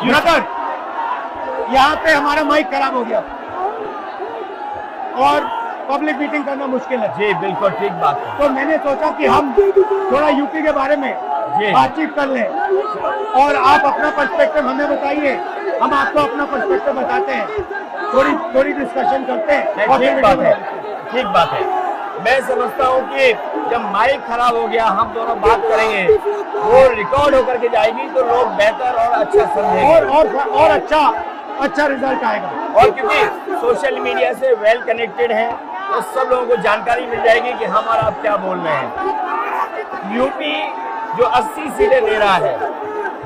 Brother, यहाँ पे हमारा माइक खराब हो गया और पब्लिक मीटिंग करना मुश्किल है। जी बिल्कुल ठीक बात है। तो मैंने सोचा कि हम थोड़ा यूपी के बारे में बातचीत कर लें और आप अपना पर्सपेक्टिव हमें बताइए, हम आपको अपना पर्सपेक्टिव बताते हैं, थोड़ी डिस्कशन करते हैं। ठीक बात है, ठीक बात है। मैं समझता हूँ कि जब माइक खराब हो गया हम दोनों बात करेंगे, वो रिकॉर्ड होकर के जाएगी तो लोग बेहतर और अच्छा समझेंगे और अच्छा रिजल्ट आएगा। और क्योंकि सोशल मीडिया से वेल कनेक्टेड है तो सब लोगों को जानकारी मिल जाएगी कि हम और आप क्या बोल रहे हैं। यूपी जो 80 सीटें दे रहा है,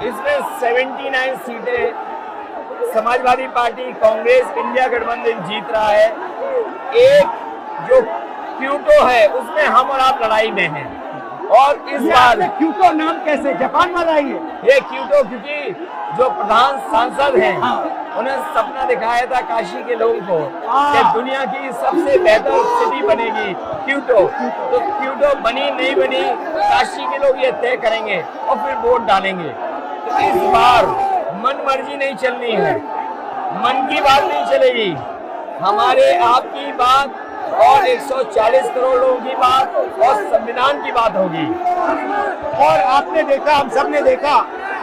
इसमें 79 सीटें समाजवादी पार्टी, कांग्रेस, इंडिया गठबंधन जीत रहा है। एक जो क्यूटो है उसमें हम और आप लड़ाई में हैं। और इस बार क्यूटो नाम कैसे जापान वाला ही है ये क्यूटो, क्योंकि जो प्रधान सांसद हैं उन्हें सपना दिखाया था काशी के लोगों को कि दुनिया की सबसे बेहतर सिटी बनेगी क्यूटो। तो क्यूटो बनी नहीं बनी काशी के लोग ये तय करेंगे और फिर वोट डालेंगे। तो इस बार मन मर्जी नहीं चलनी है, मन की बात नहीं चलेगी, हमारे आपकी बात और 140 करोड़ लोगों की बात और संविधान की बात होगी। और आपने देखा, हम सब ने देखा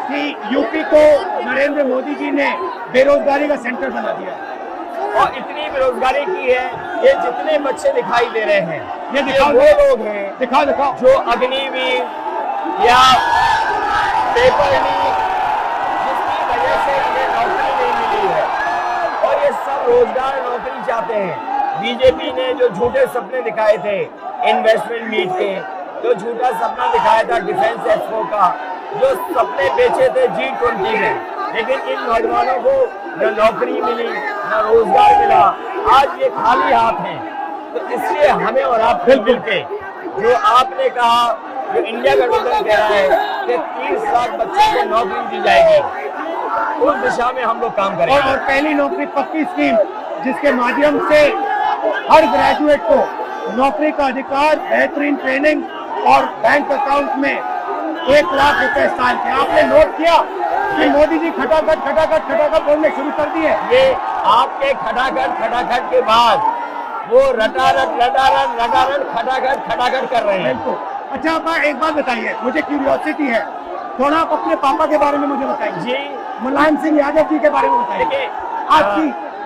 कि यूपी को नरेंद्र मोदी जी ने बेरोजगारी का सेंटर बना दिया और इतनी बेरोजगारी की है, ये जितने बच्चे दिखाई दे रहे हैं ये दिखाओ, वो लोग हैं दिखाओ जो अग्निवीर या पेपर लीक जिसकी वजह से इन्हें नौकरी नहीं मिली है और ये सब रोजगार नौकरी चाहते हैं। बीजेपी ने जो झूठे सपने दिखाए थे इन्वेस्टमेंट मीट के, जो झूठा सपना दिखाया था डिफेंस एक्सपो का, जो सपने बेचे थे G20 में, लेकिन इन नौजवानों को न नौकरी मिली न रोजगार मिला, आज ये खाली हाथ हैं। तो इसलिए हमें और आप मिलजुल के जो आपने कहा, जो इंडिया गठबंधन कह रहा है कि 30 लाख बच्चों को नौकरी दी जाएगी, उस दिशा में हम लोग काम करेंगे। और पहली नौकरी पक्की स्कीम जिसके माध्यम से हर ग्रेजुएट को नौकरी का अधिकार, बेहतरीन ट्रेनिंग और बैंक अकाउंट में 1 लाख रुपए साल के। आपने नोट किया कि मोदी जी खटाखट बोलने शुरू कर दिए। ये आपके खटाखट के बाद वो रटारट खटाखट कर रहे हैं। अच्छा, आप एक बात बताइए, मुझे क्यूरियोसिटी है, थोड़ा आप अपने पापा के बारे में मुझे बताइए जी। मुलायम सिंह यादव जी के बारे में बताइए,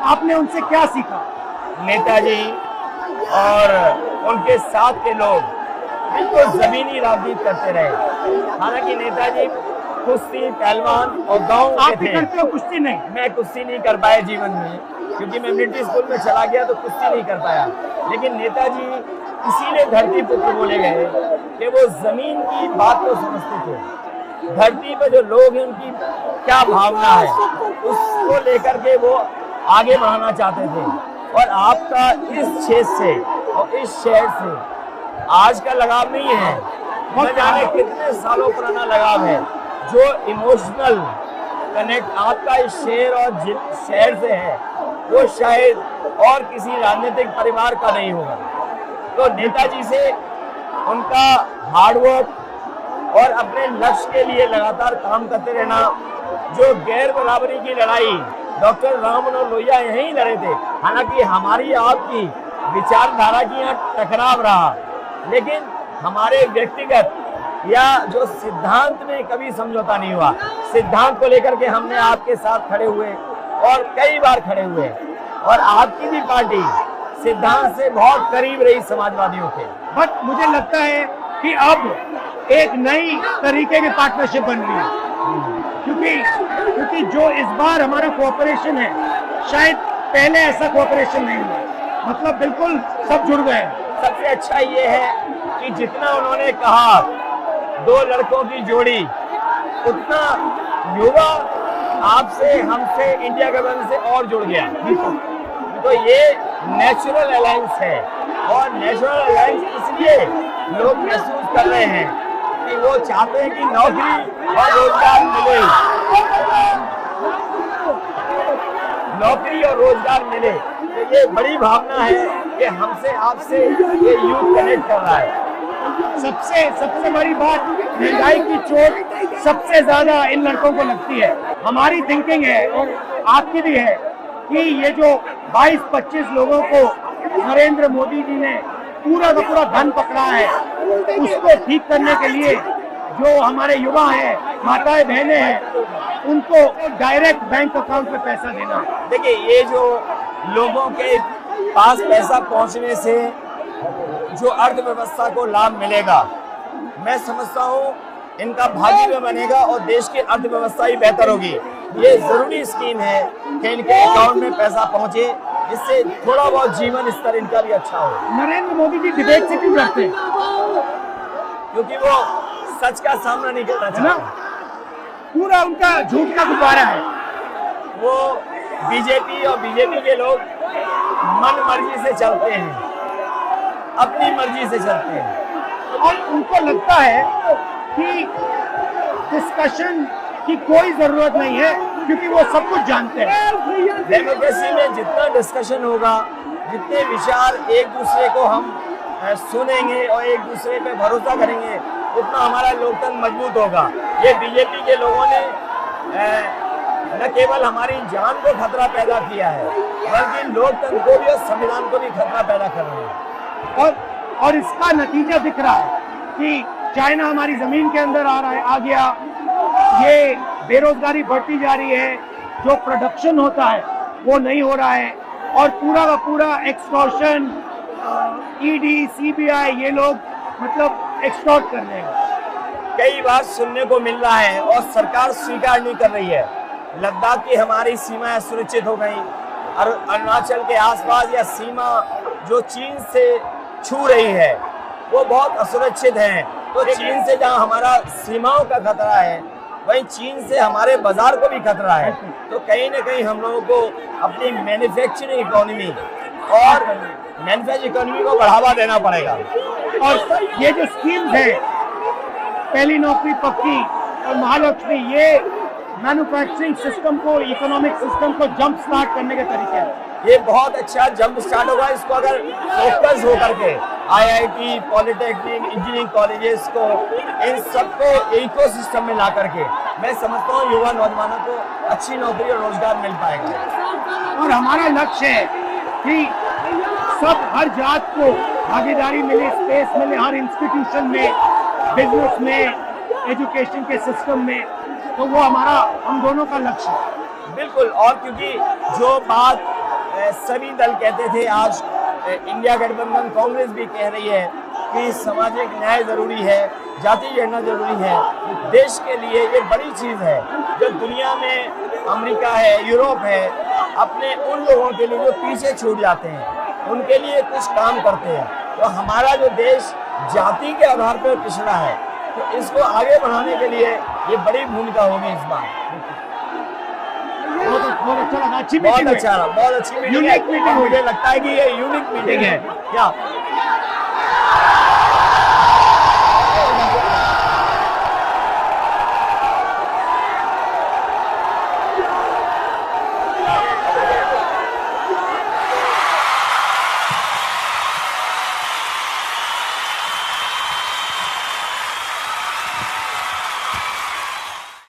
आपने उनसे क्या सीखा? नेताजी और उनके साथ के लोग बिल्कुल जमीनी राजनीति करते रहे। हालांकि नेताजी कुश्ती, पहलवान और गांव के थे। करते हो कुश्ती? नहीं, मैं कुश्ती नहीं कर पाया जीवन में, क्योंकि मैं मिलिट्री स्कूल में चला गया तो कुश्ती नहीं कर पाया। लेकिन नेताजी इसीलिए धरती पुत्र बोले गए कि वो जमीन की बात को समझते थे। धरती पर जो लोग हैं उनकी क्या भावना है उसको लेकर के वो आगे बढ़ाना चाहते थे। और आपका इस क्षेत्र से और इस शहर से आज का लगाव नहीं है, न जाने कितने सालों पुराना लगाव है। जो इमोशनल कनेक्ट आपका इस शहर और शहर से है वो शायद और किसी राजनीतिक परिवार का नहीं होगा। तो नेताजी से उनका हार्डवर्क और अपने लक्ष्य के लिए लगातार काम करते रहना, जो गैर बराबरी की लड़ाई डॉक्टर राम मनोहर लोहिया यहीं लड़े थे। हालांकि हमारी आपकी विचारधारा की यहाँ टकराव रहा, लेकिन हमारे व्यक्तिगत या जो सिद्धांत में कभी समझौता नहीं हुआ। सिद्धांत को लेकर के हमने आपके साथ खड़े हुए और कई बार खड़े हुए, और आपकी भी पार्टी सिद्धांत से बहुत करीब रही समाजवादियों के। बट मुझे लगता है कि अब एक नई तरीके की पार्टनरशिप बन रही है, क्योंकि जो इस बार हमारा कोऑपरेशन है, शायद पहले ऐसा कोऑपरेशन नहीं हुआ। मतलब बिल्कुल सब जुड़ गए। सबसे अच्छा ये है कि जितना उन्होंने कहा 2 लड़कों की जोड़ी, उतना युवा आपसे, हमसे, इंडिया गठबंधन से और जुड़ गया। तो ये नेचुरल अलायंस है, और नेचुरल अलायंस इसलिए लोग महसूस कर रहे हैं कि वो चाहते हैं कि नौकरी और रोजगार मिले, नौकरी और रोजगार मिले। तो ये बड़ी भावना है कि हमसे आपसे ये यूथ कनेक्ट कर रहा है। सबसे बड़ी बात, महंगाई की चोट सबसे ज्यादा इन लड़कों को लगती है। हमारी थिंकिंग है और आपकी भी है कि ये जो 22-25 लोगों को नरेंद्र मोदी जी ने पूरा का पूरा धन पकड़ा है, उसको ठीक करने के लिए जो हमारे युवा हैं, माताएं बहनें हैं, उनको डायरेक्ट बैंक अकाउंट में पैसा देना है। देखिए, ये जो लोगों के पास पैसा पहुंचने से जो अर्थव्यवस्था को लाभ मिलेगा, मैं समझता हूँ इनका भाग्य भी बनेगा और देश की अर्थव्यवस्था ही बेहतर होगी। ये जरूरी स्कीम है कि इनके अकाउंट में पैसा पहुंचे, जिससे थोड़ा बहुत जीवन स्तर इनका भी अच्छा हो। नरेंद्र मोदी जी डिबेट से क्यों डरते हैं? क्योंकि वो सच का सामना नहीं करना चाहते। पूरा उनका झूठ का गुब्बारा है। वो बीजेपी और बीजेपी के लोग मन मर्जी से चलते हैं, अपनी मर्जी से चलते हैं और उनको लगता है कि डिस्कशन की कोई जरूरत नहीं है, क्योंकि वो सब कुछ जानते हैं। डेमोक्रेसी में जितना डिस्कशन होगा, जितने विचार एक दूसरे को हम सुनेंगे और एक दूसरे पे भरोसा करेंगे, उतना हमारा लोकतंत्र मजबूत होगा। ये बीजेपी के लोगों ने न केवल हमारी जान को खतरा पैदा किया है, बल्कि लोकतंत्र को भी और संविधान को भी खतरा पैदा कर रहे हैं। और इसका नतीजा दिख रहा है कि चाइना हमारी जमीन के अंदर आ गया, ये बेरोजगारी बढ़ती जा रही है, जो प्रोडक्शन होता है वो नहीं हो रहा है, और पूरा का पूरा एक्सटॉर्शन, ईडी, सीबीआई, ये लोग मतलब एक्सटॉर्ट कर रहे हैं। कई बार सुनने को मिल रहा है और सरकार स्वीकार नहीं कर रही है, लद्दाख की हमारी सीमाएं सुरक्षित हो गई, और अरुणाचल के आसपास या सीमा जो चीन से छू रही है वो बहुत असुरक्षित है। तो चीन से जहां हमारा सीमाओं का खतरा है, वहीं चीन से हमारे बाजार को भी खतरा है। तो कहीं ना कहीं हम लोगों को अपनी मैन्युफैक्चरिंग इकोनॉमी और मैन्युफैक्चरिंग इकोनॉमी को बढ़ावा देना पड़ेगा। और ये जो स्कीम्स है, पहली नौकरी पक्की और महालक्ष्मी, ये मैन्युफैक्चरिंग सिस्टम को, इकोनॉमिक सिस्टम को जंप स्टार्ट करने के तरीके हैं। ये बहुत अच्छा जंप स्टार्ट होगा। इसको अगर फोकस हो करके आईआईटी, पॉलिटेक्निक, इंजीनियरिंग कॉलेजेस को, इन सबको इकोसिस्टम में ला करके, मैं समझता हूँ युवा नौजवानों को अच्छी नौकरी और रोजगार मिल पाएगा। और हमारा लक्ष्य है कि सब, हर जात को भागीदारी मिले, स्पेस मिले, हर इंस्टीट्यूशन में, बिजनेस में, एजुकेशन के सिस्टम में। तो वो हमारा, हम दोनों का लक्ष्य है। बिल्कुल। और क्योंकि जो बात सभी दल कहते थे, आज इंडिया गठबंधन कांग्रेस भी कह रही है कि सामाजिक न्याय जरूरी है, जाति गणना जरूरी है। देश के लिए ये बड़ी चीज है। जो दुनिया में अमेरिका है, यूरोप है, अपने उन लोगों के लिए जो पीछे छूट जाते हैं, उनके लिए कुछ काम करते हैं। तो हमारा जो देश जाति के आधार पर पिछड़ा है, तो इसको आगे बढ़ाने के लिए ये बड़ी भूमिका होगी इस बार। बहुत अच्छा लगा, अच्छी बहुत अच्छा रहा, बहुत अच्छी मीटिंग है। मुझे लगता है कि ये यूनिक मीटिंग है क्या?